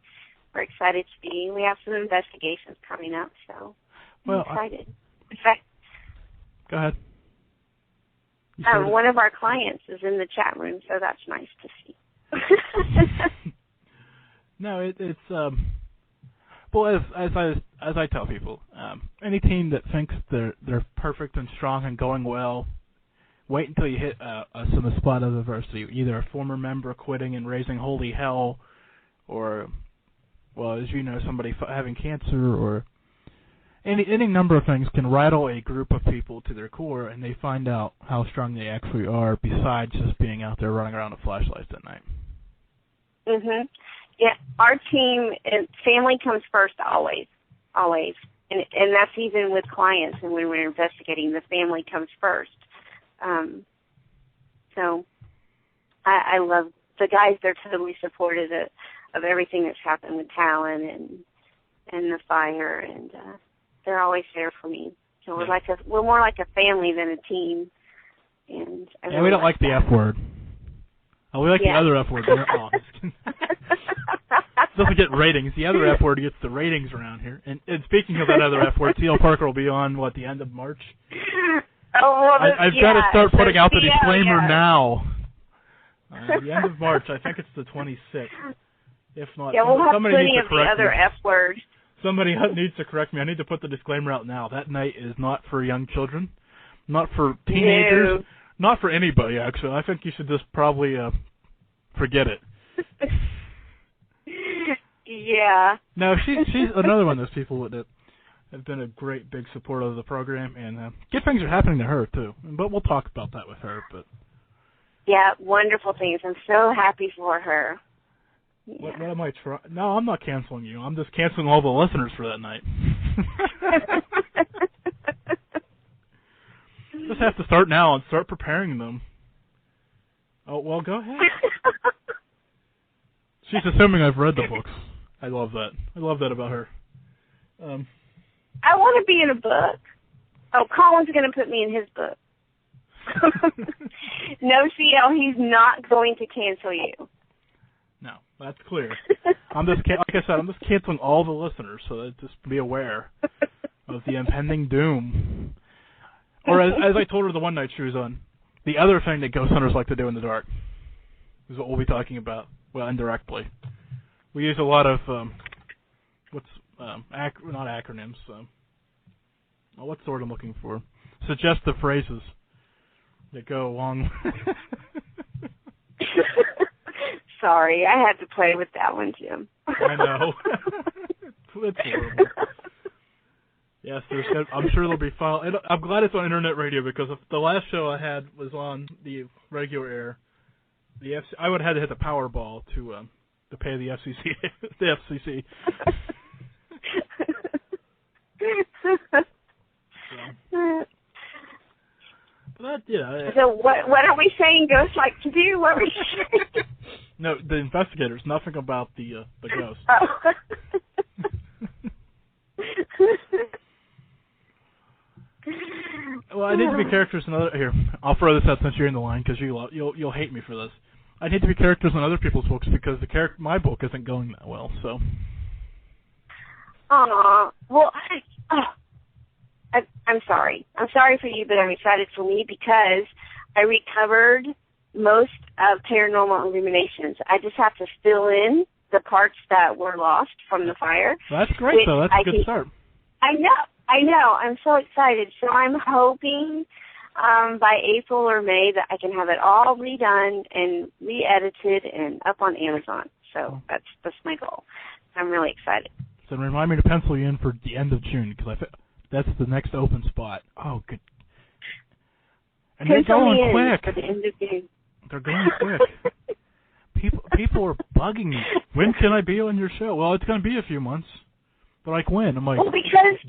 Speaker 4: we're excited to be. We have some investigations coming up, so I'm excited. In fact,
Speaker 3: go ahead.
Speaker 4: One of our clients is in the chat room, so that's nice to see.
Speaker 3: No, it's well, as I tell people, any team that thinks they're perfect and strong and going well, wait until you hit some spot of adversity. Either a former member quitting and raising holy hell, or, well, as you know, somebody having cancer, or any number of things can rattle a group of people to their core, and they find out how strong they actually are, besides just being out there running around with flashlights at night.
Speaker 4: Mhm. Yeah, our team, family comes first always, and that's even with clients and when we're investigating. The family comes first. So I love the guys. They're totally supportive of everything that's happened with Talon and the fire, and they're always there for me. So we're more like a family than a team. And
Speaker 3: yeah, we don't like the F word. Oh, we like the other F word. Doesn't get ratings. The other F word gets the ratings around here. And speaking of that other F word, C.L. Parker will be on, the end of March?
Speaker 4: Oh, well,
Speaker 3: I've got to start putting out the disclaimer now. The end of March, I think it's the 26th. If not,
Speaker 4: we'll have
Speaker 3: somebody
Speaker 4: plenty
Speaker 3: needs to
Speaker 4: of the other F word.
Speaker 3: Somebody needs to correct me. I need to put the disclaimer out now. That night is not for young children, not for teenagers, not for anybody, actually. I think you should just probably forget it.
Speaker 4: Yeah.
Speaker 3: No, she's another one of those people that have been a great big supporter of the program, and good things are happening to her too. But we'll talk about that with her. But
Speaker 4: yeah, wonderful things. I'm so happy for her. Yeah.
Speaker 3: What am I trying? No, I'm not canceling you. I'm just canceling all the listeners for that night. Just have to start now and start preparing them. Oh, well, go ahead. She's assuming I've read the books. I love that. I love that about her.
Speaker 4: I want to be in a book. Oh, Colin's going to put me in his book. No, CL, he's not going to cancel you.
Speaker 3: No, that's clear. I'm just like I said, I'm just canceling all the listeners, so that just be aware of the impending doom. Or as I told her the one night she was on, the other thing that ghost hunters like to do in the dark is what we'll be talking about. Well, indirectly, we use a lot of not acronyms. What's the word I'm looking for? Suggestive phrases that go along.
Speaker 4: Sorry, I had to play with that one, Jim.
Speaker 3: I know. It's horrible. Yes, I'm sure there'll be file. I'm glad it's on internet radio because if the last show I had was on the regular air, I would have had to hit the Powerball to pay the FCC. The FCC.
Speaker 4: So what are we saying ghosts like to do? What are we saying?
Speaker 3: No, the investigators. Nothing about the ghost.
Speaker 4: Oh.
Speaker 3: Well, I need to be characters in other. Here, I'll throw this out since you're in the line because you'll hate me for this. I need to be characters in other people's books because my book isn't going that well. So.
Speaker 4: Well, I'm sorry. I'm sorry for you, but I'm excited for me because I recovered most of Paranormal Illuminations. I just have to fill in the parts that were lost from the fire.
Speaker 3: That's great, though. That's a good start.
Speaker 4: I know. I'm so excited. So I'm hoping by April or May that I can have it all redone and re-edited and up on Amazon. So that's my goal. I'm really excited.
Speaker 3: So remind me to pencil you in for the end of June because that's the next open spot. Oh, good. And they're going quick.
Speaker 4: For the end of June.
Speaker 3: They're going quick. People are bugging me. When can I be on your show? Well, it's going to be a few months. But like when? I'm like,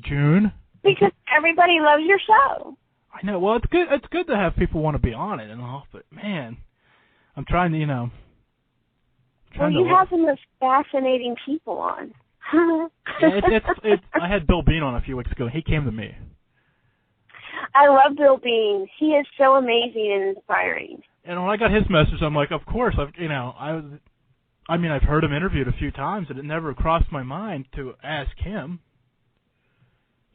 Speaker 3: June?
Speaker 4: Because everybody loves your show.
Speaker 3: I know. Well, it's good. It's good to have people want to be on it and all. But man, I'm trying to, you
Speaker 4: have the most fascinating people on.
Speaker 3: I had Bill Bean on a few weeks ago. He came to me.
Speaker 4: I love Bill Bean. He is so amazing and inspiring.
Speaker 3: And when I got his message, I'm like, of course, I've heard him interviewed a few times, and it never crossed my mind to ask him.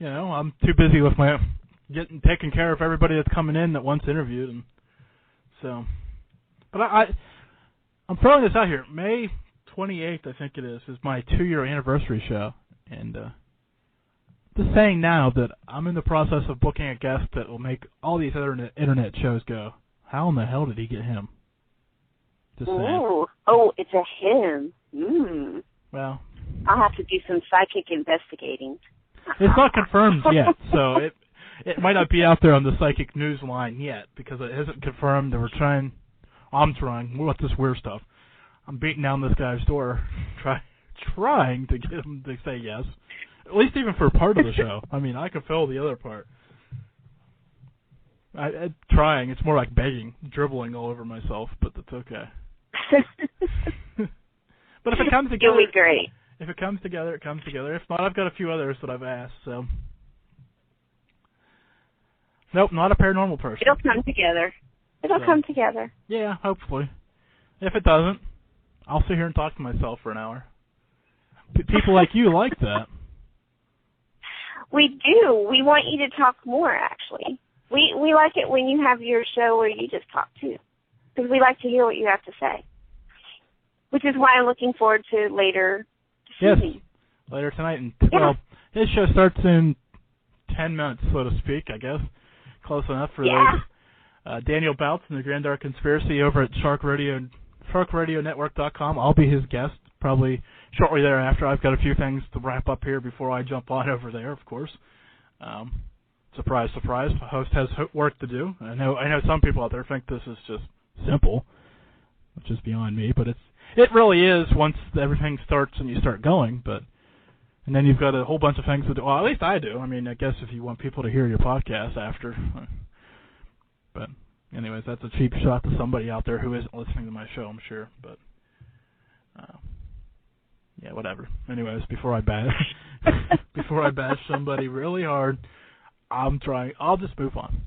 Speaker 3: I'm too busy with taking care of everybody that's coming in that wants interviewed, and so. But I'm throwing this out here. May 28th, I think it is my 2-year anniversary show, and just saying now that I'm in the process of booking a guest that will make all these other internet shows go. How in the hell did he get him? Just saying.
Speaker 4: Oh, it's a him.
Speaker 3: Well,
Speaker 4: I'll have to do some psychic investigating.
Speaker 3: It's not confirmed yet, so it might not be out there on the psychic news line yet because it isn't confirmed. I'm trying. What's this weird stuff? I'm beating down this guy's door, trying to get him to say yes. At least even for part of the show. I mean, I can fill the other part. Trying. It's more like begging, dribbling all over myself, but that's okay. But if it comes together,
Speaker 4: it'll be great.
Speaker 3: If it comes together, it comes together. If not, I've got a few others that I've asked. So, nope, not a paranormal person.
Speaker 4: It'll come together. It'll come together.
Speaker 3: Yeah, hopefully. If it doesn't, I'll sit here and talk to myself for an hour. People like you like that.
Speaker 4: We do. We want you to talk more, actually. We like it when you have your show where you just talk too, because we like to hear what you have to say. Which is why I'm looking forward to later.
Speaker 3: Yes, later tonight. And his show starts in 10 minutes, so to speak. I guess close enough for those. Daniel Bouts and the Grand Dark Conspiracy over at SharkRadioNetwork.com. I'll be his guest probably shortly thereafter. I've got a few things to wrap up here before I jump on over there, of course. Surprise, surprise. The host has work to do. I know some people out there think this is just simple, which is beyond me, but it really is once everything starts and you start going. And then you've got a whole bunch of things to do. Well, at least I do. I mean, I guess if you want people to hear your podcast after. But anyways, that's a cheap shot to somebody out there who isn't listening to my show, I'm sure. But Yeah, whatever. Anyways, before I bash somebody really hard, I'll just move on.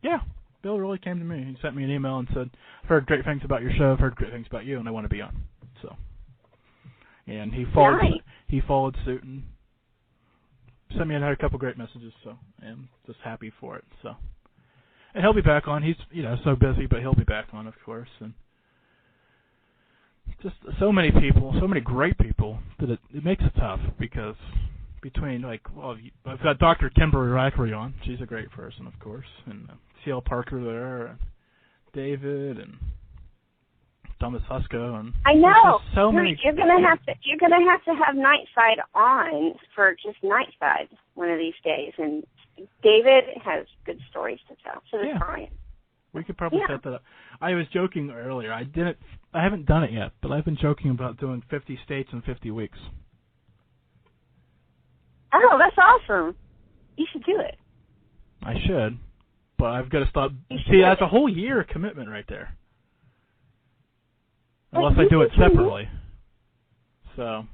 Speaker 3: Yeah, Bill really came to me. He sent me an email and said, I've heard great things about your show, I've heard great things about you, and I want to be on. So, and he followed suit and sent me a couple great messages, so I'm just happy for it. So, and he'll be back on. He's so busy, but he'll be back on, of course. And just so many people, so many great people that it makes it tough because between I've got Dr. Kimberly Rackley on. She's a great person, of course, and C.L. Parker there, and David and Thomas Husko, and
Speaker 4: I know.
Speaker 3: So many.
Speaker 4: You're gonna have to have Nightside on for just Nightside one of these days, and David has good stories to tell. So does Brian.
Speaker 3: We could probably set that up. I was joking earlier. I haven't done it yet, but I've been joking about doing 50 states in 50 weeks.
Speaker 4: Oh, that's awesome. You should do it.
Speaker 3: I should, but I've got to stop. See, that's a whole year commitment right there. Unless I do it separately. So,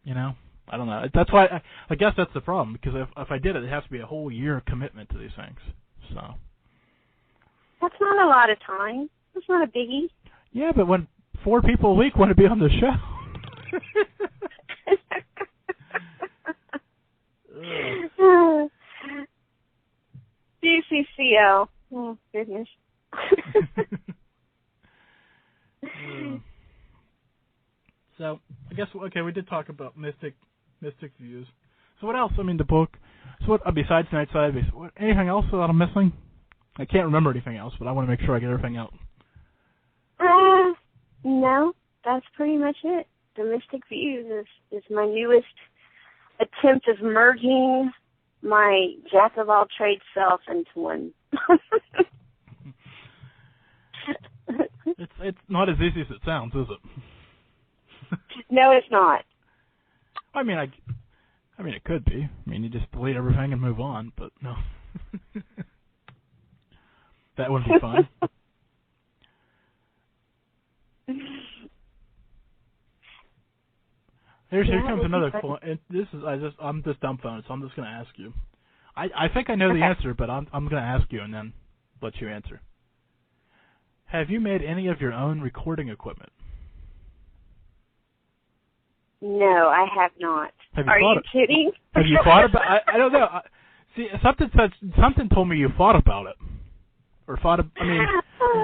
Speaker 3: I don't know. That's why I guess that's the problem, because if I did it, it has to be a whole year commitment to these things. So.
Speaker 4: That's not a lot of time. That's not a biggie. Yeah,
Speaker 3: but when 4 people a week want to be on the show.
Speaker 4: DCCL. Oh, goodness.
Speaker 3: So, I guess, okay, we did talk about mystic views. So what else? I mean, the book. So what, besides Nightside, anything else that I'm missing? I can't remember anything else, but I want to make sure I get everything out.
Speaker 4: No, that's pretty much it. The Mystic Views is my newest attempt of merging my jack-of-all-trades self into one.
Speaker 3: It's not as easy as it sounds, is it?
Speaker 4: No, it's not.
Speaker 3: I mean, it could be. I mean, you just delete everything and move on, but no. That wouldn't be fun. Here comes another point. I'm just dumbfounded, so I'm just going to ask you. I think I know the answer, but I'm going to ask you and then let you answer. Have you made any of your own recording equipment?
Speaker 4: No, I have not. Are you kidding?
Speaker 3: Have you thought about? I don't know. See, something told me you thought about it, or thought. I mean,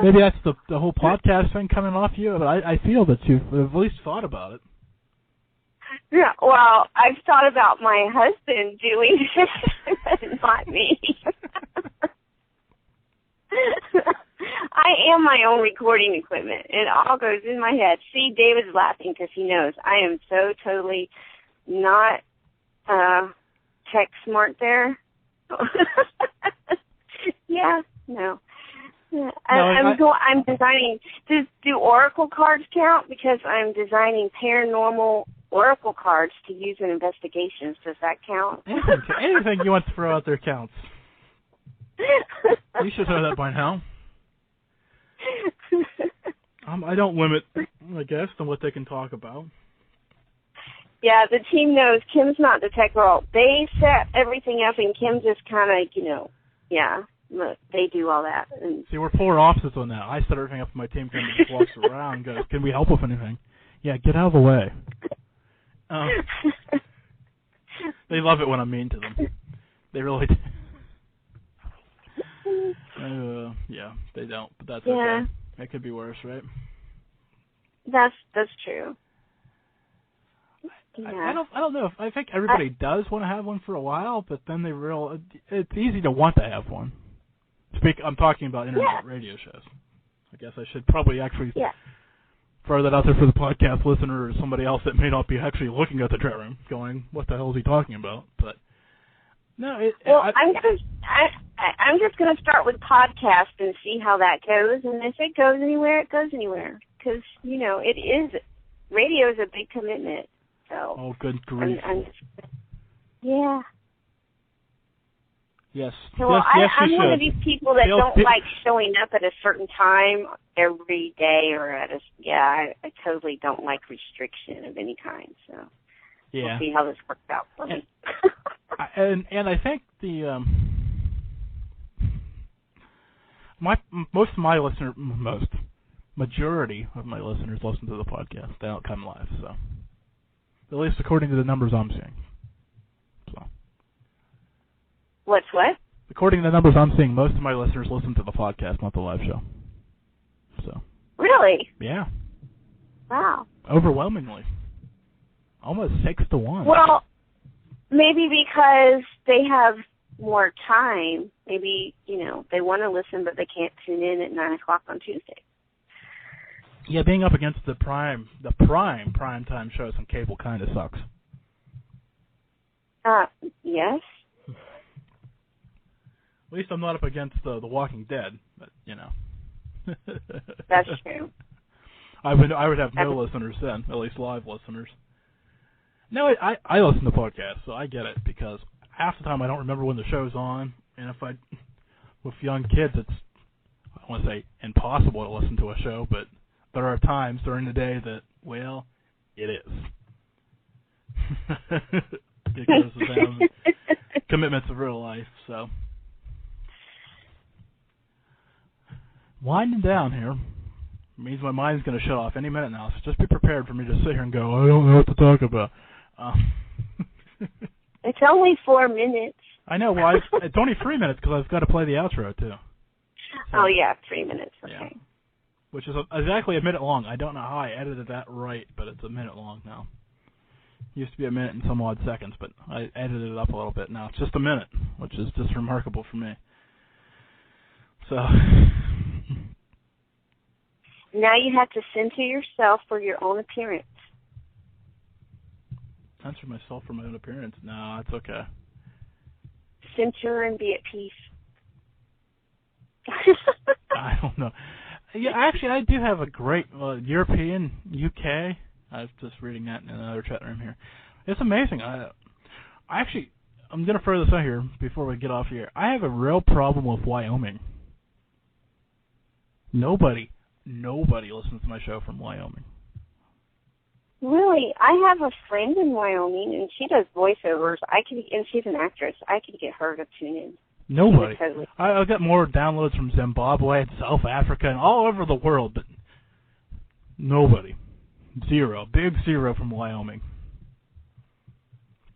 Speaker 3: maybe that's the whole podcast thing coming off you. But I feel that you've at least thought about it.
Speaker 4: Yeah. Well, I've thought about my husband doing it, not me. I am my own recording equipment. It all goes in my head. See, David's laughing because he knows I am so totally not tech smart there. Yeah, no. I'm designing. Do oracle cards count? Because I'm designing paranormal oracle cards to use in investigations. Does that count?
Speaker 3: Anything you want to throw out there counts. You should know that by now. I don't limit, I guess, on what they can talk about.
Speaker 4: Yeah, the team knows Kim's not the tech girl. They set everything up, and Kim just kind of, look, they do all that. And
Speaker 3: see, we're polar opposites on that. I set everything up, and my team kind of just walks around and goes, can we help with anything? Yeah, get out of the way. They love it when I'm mean to them. They really do. Yeah, they don't, but that's okay. It could be worse, right?
Speaker 4: That's true. Yeah.
Speaker 3: I don't know. I think everybody does want to have one for a while, but then it's easy to want to have one. I'm talking about internet radio shows. I guess I should probably actually throw that out there for the podcast listener or somebody else that may not be actually looking at the chat room, going, "What the hell is he talking about?" But no, I'm just going to start with podcast and see how that goes, and if it goes anywhere, it goes anywhere. Because radio is a big commitment. So. Oh, good grief!
Speaker 4: Yeah.
Speaker 3: Yes.
Speaker 4: Well,
Speaker 3: yes,
Speaker 4: I'm
Speaker 3: you
Speaker 4: one
Speaker 3: should.
Speaker 4: of these people that don't like showing up at a certain time every day or at a, I totally don't like restriction of any kind, so we'll see how this works out for me.
Speaker 3: and I think the, majority of my listeners listen to the podcast. They don't come live, so. At least according to the numbers I'm seeing. So.
Speaker 4: What?
Speaker 3: According to the numbers I'm seeing, most of my listeners listen to the podcast, not the live show. So.
Speaker 4: Really?
Speaker 3: Yeah.
Speaker 4: Wow.
Speaker 3: Overwhelmingly. Almost 6-1.
Speaker 4: Well, maybe because they have more time. Maybe, they want to listen, but they can't tune in at 9 o'clock on Tuesday.
Speaker 3: Yeah, being up against the prime time shows on cable kind of sucks.
Speaker 4: Yes.
Speaker 3: At least I'm not up against the Walking Dead, but
Speaker 4: That's true.
Speaker 3: I would have no listeners then, at least live listeners. No, I listen to podcasts, so I get it, because half the time I don't remember when the show's on, and with young kids, it's, I don't want to say impossible to listen to a show, but there are times during the day that, well, it is. Because of them commitments of real life, so. Winding down here means my mind's going to shut off any minute now, so just be prepared for me to sit here and go, I don't know what to talk about.
Speaker 4: It's only 4 minutes.
Speaker 3: I know, well, it's only 3 minutes because I've got to play the outro, too. So, 3 minutes, okay. Yeah. Which is exactly a minute long. I don't know how I edited that right, but it's a minute long now. It used to be a minute and some odd seconds, but I edited it up a little bit. Now it's just a minute, which is just remarkable for me. So
Speaker 4: now you have to censor yourself for your own appearance.
Speaker 3: Censor myself for my own appearance? No, it's okay.
Speaker 4: Censor and be at peace.
Speaker 3: I don't know. Yeah, actually, I do have a great European, UK. I was just reading that in another chat room here. It's amazing. I'm going to throw this out here before we get off here. I have a real problem with Wyoming. Nobody listens to my show from Wyoming.
Speaker 4: Really? I have a friend in Wyoming, and she does voiceovers. And she's an actress. I could get her to tune in.
Speaker 3: Nobody. I've got more downloads from Zimbabwe and South Africa and all over the world, but nobody. Zero. Big zero from Wyoming.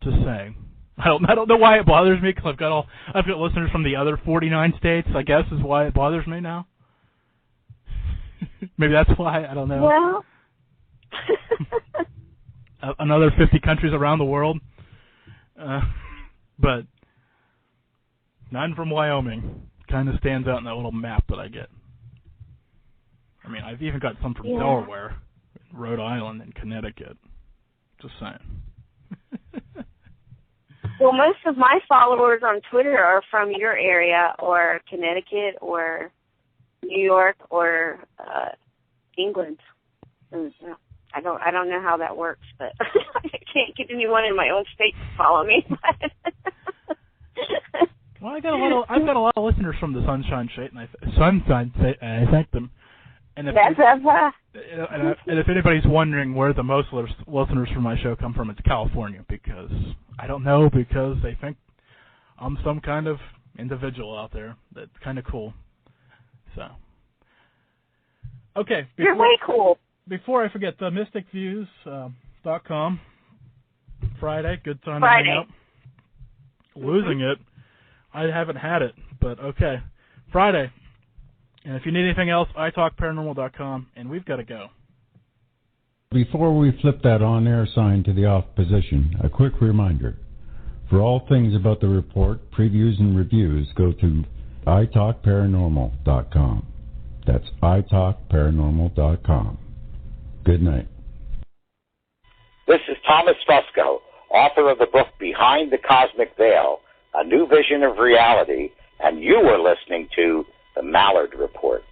Speaker 3: Just saying. I don't know why it bothers me, because I've got listeners from the other 49 states, I guess is why it bothers me now. Maybe that's why, I don't know.
Speaker 4: Well.
Speaker 3: Another 50 countries around the world. But none from Wyoming. Kind of stands out in that little map that I get. I mean, I've even got some from Delaware, Rhode Island, and Connecticut. Just saying.
Speaker 4: Well, most of my followers on Twitter are from your area, or Connecticut, or New York, or England. I don't know how that works, but I can't get anyone in my own state to follow me.
Speaker 3: Well, I've got a lot of listeners from the Sunshine State, and I thank them. And if anybody's wondering where the most listeners from my show come from, it's California, because I don't know, because they think I'm some kind of individual out there that's kind of cool. So, okay,
Speaker 4: you're way cool.
Speaker 3: Before I forget, the mysticviews.com, Friday, good time to hang out. Losing it. I haven't had it, but okay. Friday. And if you need anything else, italkparanormal.com, and we've got to go.
Speaker 2: Before we flip that on-air sign to the off position, a quick reminder. For all things about the report, previews, and reviews, go to italkparanormal.com. That's italkparanormal.com. Good night.
Speaker 5: This is Thomas Fusco, author of the book Behind the Cosmic Veil, A New Vision of Reality, and you are listening to The Mallard Report.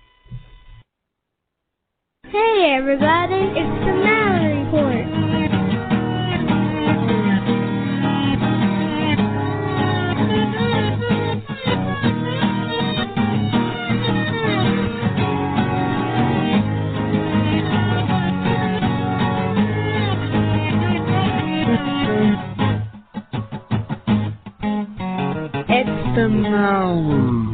Speaker 6: Hey everybody, it's The Mallard Report.
Speaker 7: The Mallard.